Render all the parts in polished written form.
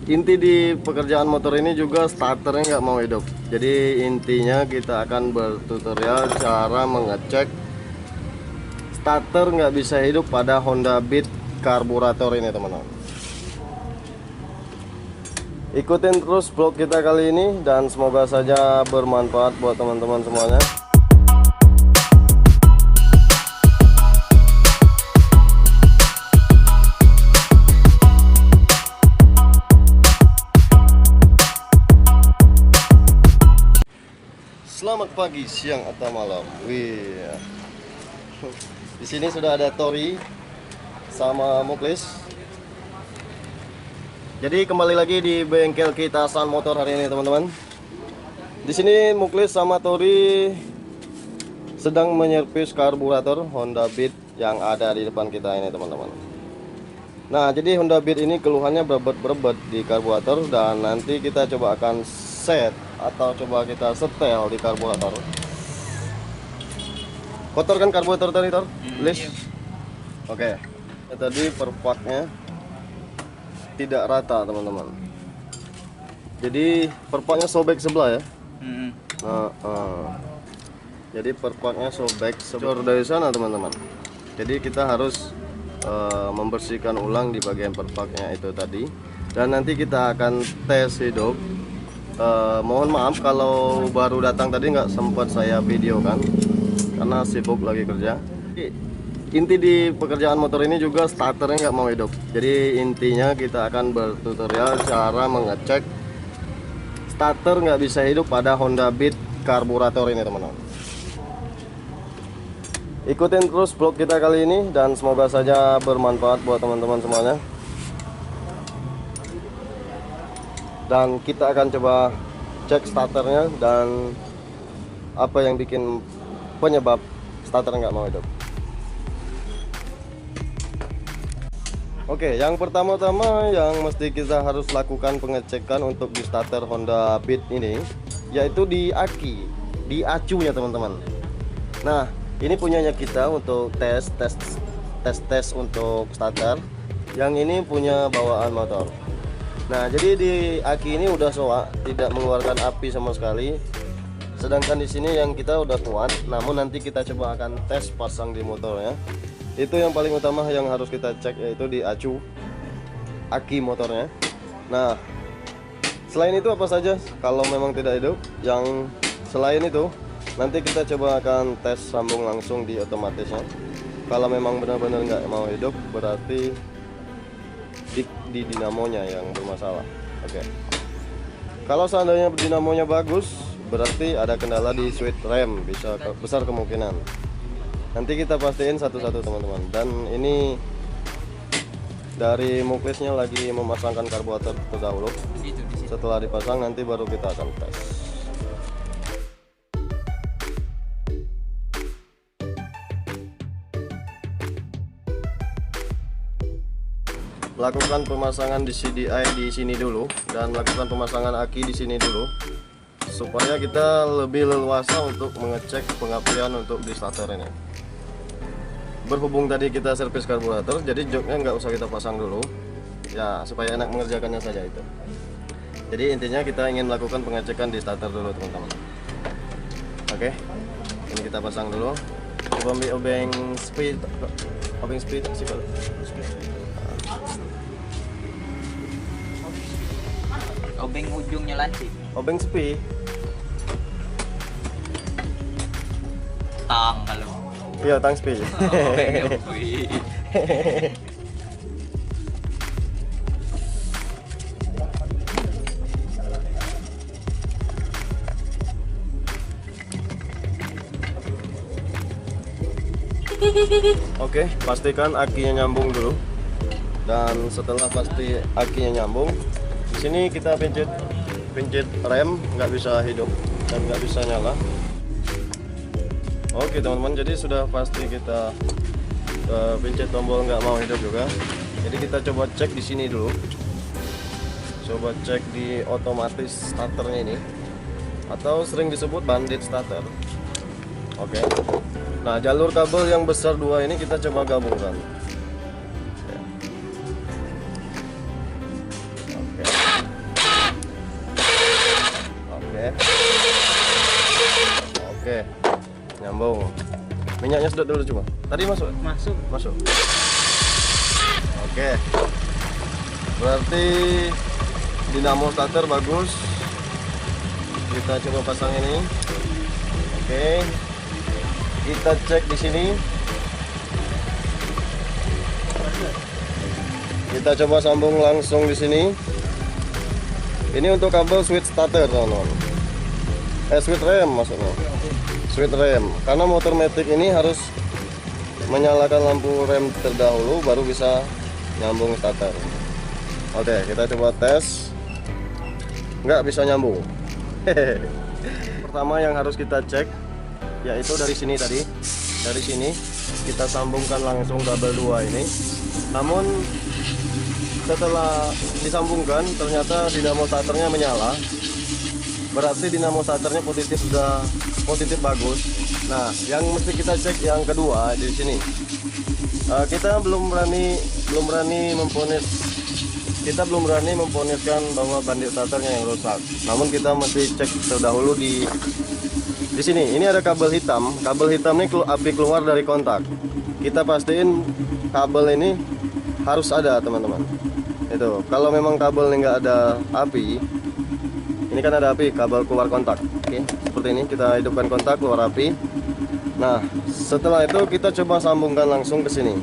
Inti di pekerjaan motor ini juga starternya nggak mau hidup. Jadi intinya kita akan bertutorial cara mengecek starter nggak bisa hidup pada Honda Beat karburator ini, teman-teman. Ikutin terus vlog kita kali ini dan semoga saja bermanfaat buat teman-teman semuanya. Selamat pagi, siang, atau malam. Wih. Di sini sudah ada Tori sama Muklis. Jadi kembali lagi di bengkel kita Sun Motor hari ini, teman-teman. Di sini Muklis sama Tori sedang menyervis karburator Honda Beat yang ada di depan kita ini, teman-teman. Nah, jadi Honda Beat ini keluhannya berebet-berebet di karburator, dan nanti kita coba akan set atau coba kita setel di karburator. Kotor kan karburator tadi, Tor? Iya. Oke. Tadi perpaknya tidak rata, teman-teman. Jadi perpaknya sobek sebelah ya. Jadi perpaknya sobek sebelah dari sana, teman-teman. Jadi kita harus membersihkan ulang di bagian perpaknya itu tadi, dan nanti kita akan tes hidup. Mohon maaf kalau baru datang tadi nggak sempat saya videokan karena sibuk lagi kerja. Inti di pekerjaan motor ini juga starternya nggak mau hidup. Jadi intinya kita akan bertutorial cara mengecek starter nggak bisa hidup pada Honda Beat karburator ini, teman-teman. Ikutin terus vlog kita kali ini dan semoga saja bermanfaat buat teman-teman semuanya. Dan kita akan coba cek starternya dan apa yang bikin penyebab starter nggak mau hidup. Oke, yang pertama-tama yang mesti kita harus lakukan pengecekan untuk di starter Honda Beat ini, yaitu di aki, di acunya, teman-teman. Nah, ini punyanya kita untuk tes untuk starter. Yang ini punya bawaan motor. Nah, jadi di aki ini udah soak, tidak mengeluarkan api sama sekali. Sedangkan di sini yang kita udah kuat, namun nanti kita coba akan tes pasang di motornya. Itu yang paling utama yang harus kita cek, yaitu di acu aki motornya. Nah, selain itu apa saja kalau memang tidak hidup? Yang selain itu nanti kita coba akan tes sambung langsung di otomatisnya. Kalau memang benar-benar nggak mau hidup, berarti di dinamonya yang bermasalah. Oke. Kalau seandainya dinamonya bagus, berarti ada kendala di switch rem, besar kemungkinan. Nanti kita pastiin satu-satu, teman-teman. Dan ini dari Muklisnya lagi memasangkan karburator terdahulu. Setelah dipasang nanti baru kita akan tes. Lakukan pemasangan di CDI di sini dulu dan lakukan pemasangan aki di sini dulu supaya kita lebih leluasa untuk mengecek pengapian untuk di starter ini. Berhubung tadi kita servis karburator, jadi joknya nggak usah kita pasang dulu ya, supaya enak mengerjakannya saja itu. Jadi intinya kita ingin melakukan pengecekan di starter dulu, teman-teman. Oke, ini kita pasang dulu. Coba ambil obeng speed sih, Pak. Obeng ujungnya lancip. Obeng sepi. Tang kalau. Iya, tang sepi. Oke, pastikan akinya nyambung dulu. Dan setelah pasti akinya nyambung, di sini kita pencet rem, nggak bisa hidup dan nggak bisa nyala. Oke, teman-teman, jadi sudah pasti kita pencet tombol nggak mau hidup juga. Jadi kita coba cek di sini dulu. Coba cek di otomatis starternya ini, atau sering disebut bandit starter. Oke. Nah, jalur kabel yang besar dua ini kita coba gabungkan. Oke. Oke. Oke. Nyambung. Minyaknya sedot dulu coba. Tadi masuk? Masuk. Oke. Berarti dinamo starter bagus. Kita coba pasang ini. Oke. Kita cek di sini. Kita coba sambung langsung di sini. Ini untuk kabel switch starter, teman-teman. Switch rem maksudnya. Switch rem. Karena motor matic ini harus menyalakan lampu rem terdahulu baru bisa nyambung starter. Oke, kita coba tes. Nggak bisa nyambung. Pertama yang harus kita cek yaitu dari sini tadi. Dari sini kita sambungkan langsung kabel 2 ini. Namun setelah disambungkan ternyata dinamo starternya menyala. Berarti dinamo starternya sudah positif bagus. Nah, yang mesti kita cek yang kedua di sini. Kita belum berani memponiskan bahwa bandit starternya yang rusak. Namun kita mesti cek terdahulu di sini. Ini ada kabel hitam. Kabel hitam ini api keluar dari kontak. Kita pastiin kabel ini harus ada, teman-teman. Itu. Kalau memang kabel ini nggak ada api, ini kan ada api, kabel keluar kontak. Oke, seperti ini kita hidupkan kontak, keluar api. Nah, setelah itu kita coba sambungkan langsung ke sini.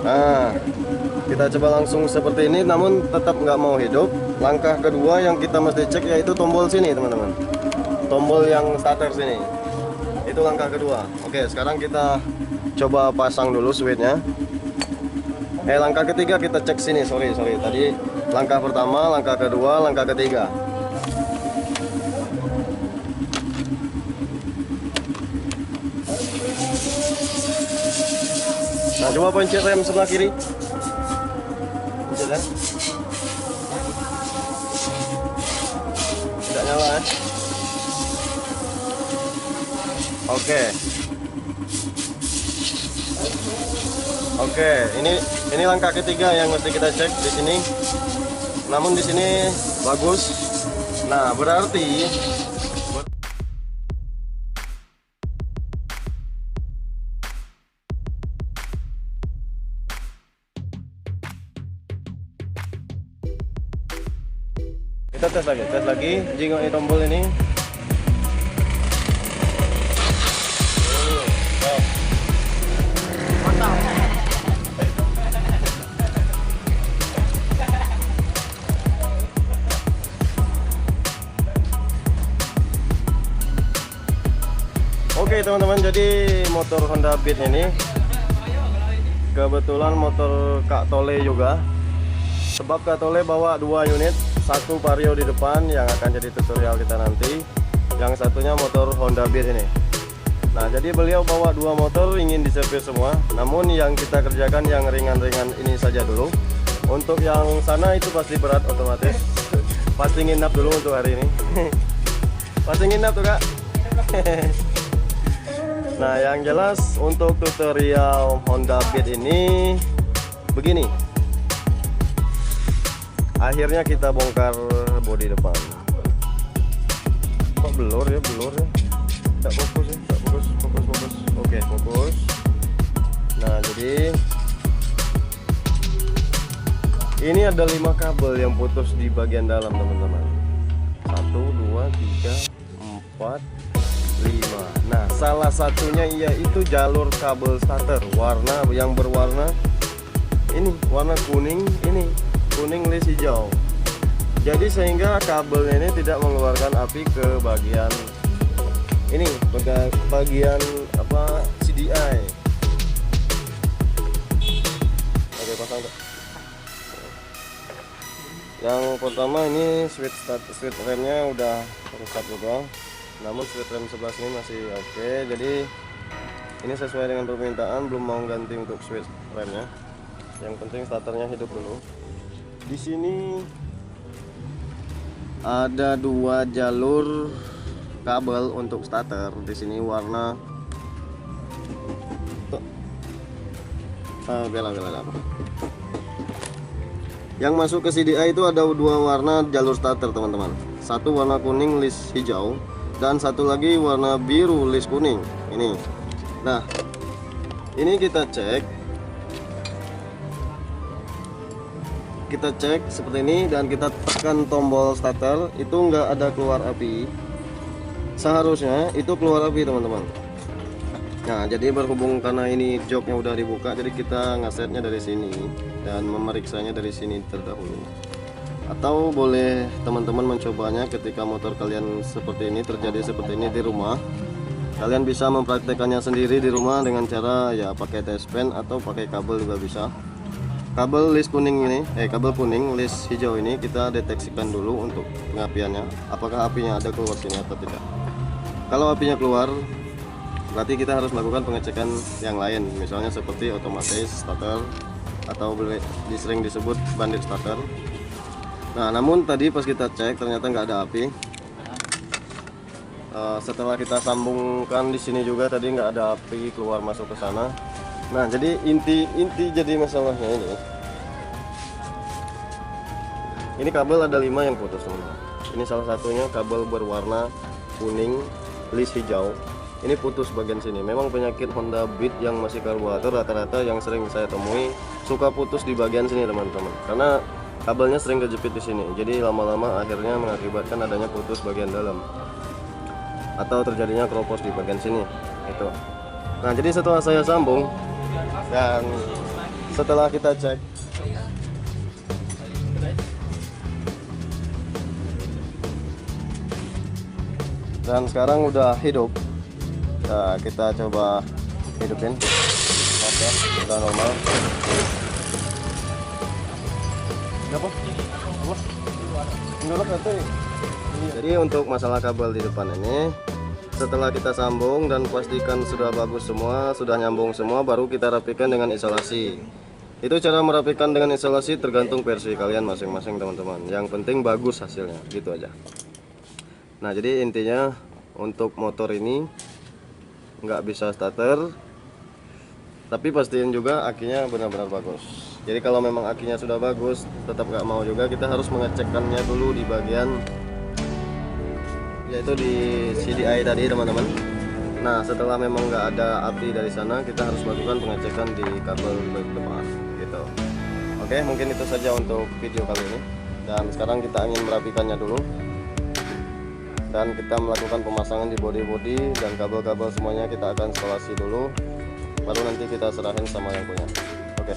Nah, kita coba langsung seperti ini, namun tetap nggak mau hidup. Langkah kedua yang kita mesti cek yaitu tombol sini, teman-teman. Tombol yang starter sini. Itu langkah kedua. Oke, sekarang kita coba pasang dulu switchnya. Langkah ketiga kita cek sini. Sorry. Tadi langkah pertama, langkah kedua, langkah ketiga. Nah, coba pencet rem sebelah kiri. Pencet ya. Tidak nyala ya. Oke, ini langkah ketiga yang mesti kita cek di sini. Namun di sini bagus. Nah, berarti kita tes lagi, jingok tombol ini. Oke teman-teman, jadi motor Honda Beat ini kebetulan motor Kak Tole juga. Sebab Kak Tole bawa 2 unit, satu Vario di depan yang akan jadi tutorial kita nanti, yang satunya motor Honda Beat ini. Nah, jadi beliau bawa 2 motor ingin diservis semua. Namun yang kita kerjakan yang ringan-ringan ini saja dulu. Untuk yang sana itu pasti berat otomatis. Pasti nginap dulu untuk hari ini. Pasti nginap tuh Kak. Nah, yang jelas untuk tutorial Honda Beat ini begini. Akhirnya kita bongkar bodi depan. Kok blur ya? Tak fokus ya? Fokus. Oke, fokus. Nah, jadi ini ada 5 kabel yang putus di bagian dalam, teman-teman. 1, 2, 3, 4, 5. Nah, salah satunya yaitu jalur kabel starter yang berwarna ini, warna kuning ini, kuning lis hijau. Jadi sehingga kabel ini tidak mengeluarkan api ke bagian ini, bagian apa, CDI. Oke, pasang tuh. Yang pertama ini switch remnya udah rusak juga. Namun switch rem sebelah sini masih oke. Jadi ini sesuai dengan permintaan, belum mau ganti untuk switch remnya. Yang penting starternya hidup dulu. Di sini ada 2 jalur kabel untuk starter. Di sini warna bela. Yang masuk ke CDI itu ada dua warna jalur starter teman-teman. Satu warna kuning list hijau dan satu lagi warna biru list kuning. Ini. Nah, ini kita cek seperti ini dan kita tekan tombol starter, itu nggak ada keluar api. Seharusnya itu keluar api teman-teman. Nah, jadi berhubung karena ini joknya udah dibuka, jadi kita ngasetnya dari sini dan memeriksanya dari sini terdahulu. Atau boleh teman-teman mencobanya ketika motor kalian seperti ini, terjadi seperti ini di rumah. Kalian bisa mempraktekannya sendiri di rumah dengan cara ya pakai test pen atau pakai kabel juga bisa. Kabel list kuning ini, kabel kuning list hijau ini kita deteksikan dulu untuk pengapiannya. Apakah apinya ada keluar sini atau tidak? Kalau apinya keluar, berarti kita harus melakukan pengecekan yang lain, misalnya seperti otomatis starter atau sering disebut bandit starter. Nah, namun tadi pas kita cek ternyata nggak ada api. Setelah kita sambungkan di sini juga tadi nggak ada api keluar masuk ke sana. Nah, jadi inti jadi masalahnya ini kabel ada 5 yang putus teman-teman. Ini salah satunya kabel berwarna kuning list hijau. Ini putus bagian sini. Memang penyakit Honda Beat yang masih karburator rata-rata yang sering saya temui suka putus di bagian sini teman-teman. Karena kabelnya sering kejepit di sini. Jadi lama-lama akhirnya mengakibatkan adanya putus bagian dalam atau terjadinya keropos di bagian sini. Itu. Nah, jadi setelah saya sambung dan setelah kita cek, dan sekarang udah hidup. Nah, kita coba hidupin. Oke, udah normal. Kenapa? Jadi untuk masalah kabel di depan ini, setelah kita sambung dan pastikan sudah bagus semua, sudah nyambung semua, baru kita rapikan dengan isolasi. Itu cara merapikan dengan isolasi tergantung versi kalian masing-masing teman-teman. Yang penting bagus hasilnya, gitu aja. Nah, jadi intinya untuk motor ini nggak bisa starter, tapi pastiin juga akinya benar-benar bagus. Jadi kalau memang akinya sudah bagus, tetap nggak mau juga, kita harus mengecekkannya dulu di bagian yaitu di CDI tadi teman-teman. Nah, setelah memang nggak ada api dari sana, kita harus lakukan pengecekan di kabel depan gitu. Oke, mungkin itu saja untuk video kali ini, dan sekarang kita ingin merapikannya dulu. Dan kita melakukan pemasangan di body dan kabel-kabel semuanya kita akan instalasi dulu, baru nanti kita serahin sama yang punya. Oke.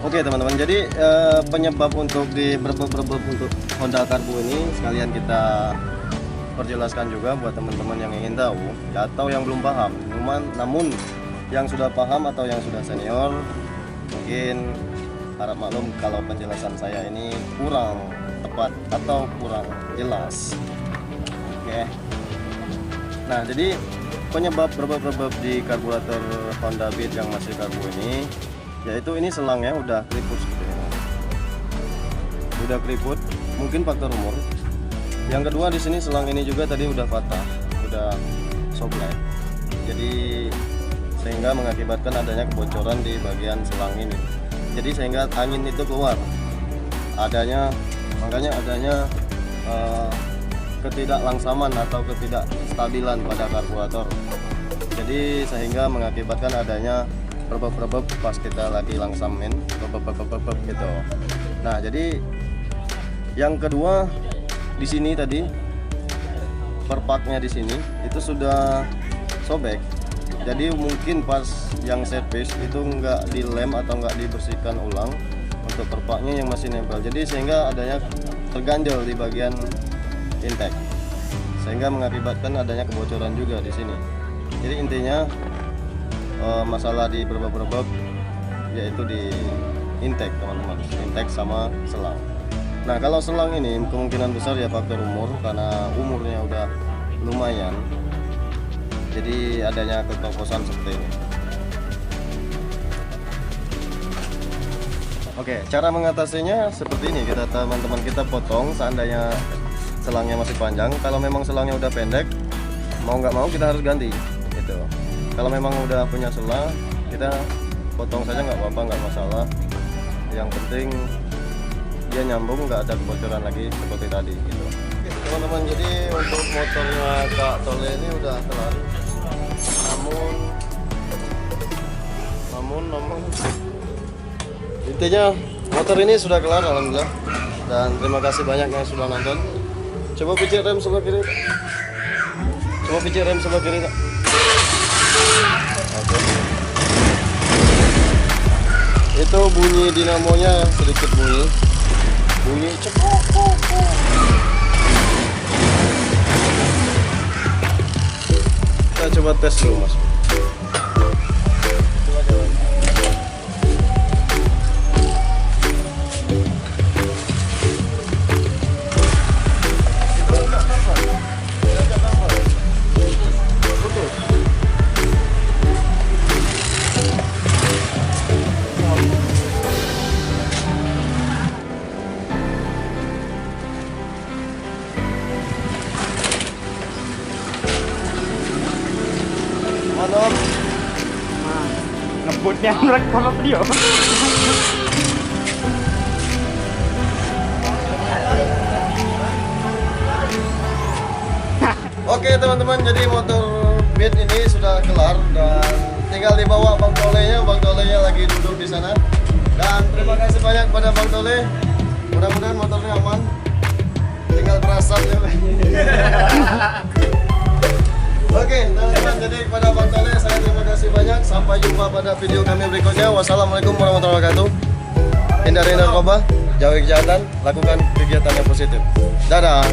Oke teman-teman, jadi penyebab untuk berebut untuk Honda Carbo ini sekalian kita perjelaskan juga buat teman-teman yang ingin tahu atau yang belum paham. Namun yang sudah paham atau yang sudah senior mungkin harap maklum kalau penjelasan saya ini kurang tepat atau kurang jelas. Oke. Nah, jadi penyebab berebut di karburator Honda Beat yang masih karbo ini, yaitu ini selangnya udah keriput seperti ini. Udah keriput, mungkin faktor umur. Yang kedua di sini selang ini juga tadi udah patah, udah sobek. Jadi sehingga mengakibatkan adanya kebocoran di bagian selang ini. Jadi sehingga angin itu keluar. Makanya adanya ketidaklangsaman atau ketidakstabilan pada karburator. Jadi sehingga mengakibatkan adanya berbeb pas kita lagi langsamin, berbeb gitu. Nah, jadi yang kedua di sini tadi perpaknya di sini itu sudah sobek. Jadi mungkin pas yang servis itu nggak dilem atau nggak dibersihkan ulang untuk perpaknya yang masih nempel. Jadi sehingga adanya terganjel di bagian intake, sehingga mengakibatkan adanya kebocoran juga di sini. Jadi intinya masalah di berbeb yaitu di intake teman-teman, intake sama selang. Nah, kalau selang ini kemungkinan besar ya faktor umur, karena umurnya udah lumayan. Jadi adanya kekokosan seperti ini. Oke, cara mengatasinya seperti ini. Kita teman-teman kita potong seandainya selangnya masih panjang. Kalau memang selangnya udah pendek, mau nggak mau kita harus ganti gitu. Kalau memang udah punya selah, kita potong saja nggak apa-apa, nggak masalah. Yang penting dia nyambung, nggak ada kebocoran lagi seperti tadi gitu. Oke, teman-teman, jadi untuk motornya Kak Tole ini udah kelar. Namun intinya motor ini sudah kelar alhamdulillah. Dan terima kasih banyak yang sudah nonton. Coba picit rem sebelah kiri. Coba picit rem sebelah kiri, Kak. Oke. Itu bunyi dinamonya sedikit bunyi cepuk. Kita coba tes dulu, Mas. Coba jalan. Mantap. Ngebutnya merekam video. Oke teman-teman, jadi motor Beat ini sudah kelar dan tinggal dibawa Bang Tolenya. Bang Tolenya lagi duduk di sana. Dan terima kasih banyak pada Bang Tole. Mudah-mudahan motornya aman. Tinggal berasapnya. Oke teman-teman, jadi kepada Bang Tole saya terima kasih banyak. Sampai jumpa pada video kami berikutnya. Wassalamualaikum warahmatullahi wabarakatuh. Hindari narkoba, jauhi kejahatan, lakukan kegiatan yang positif. Dadah.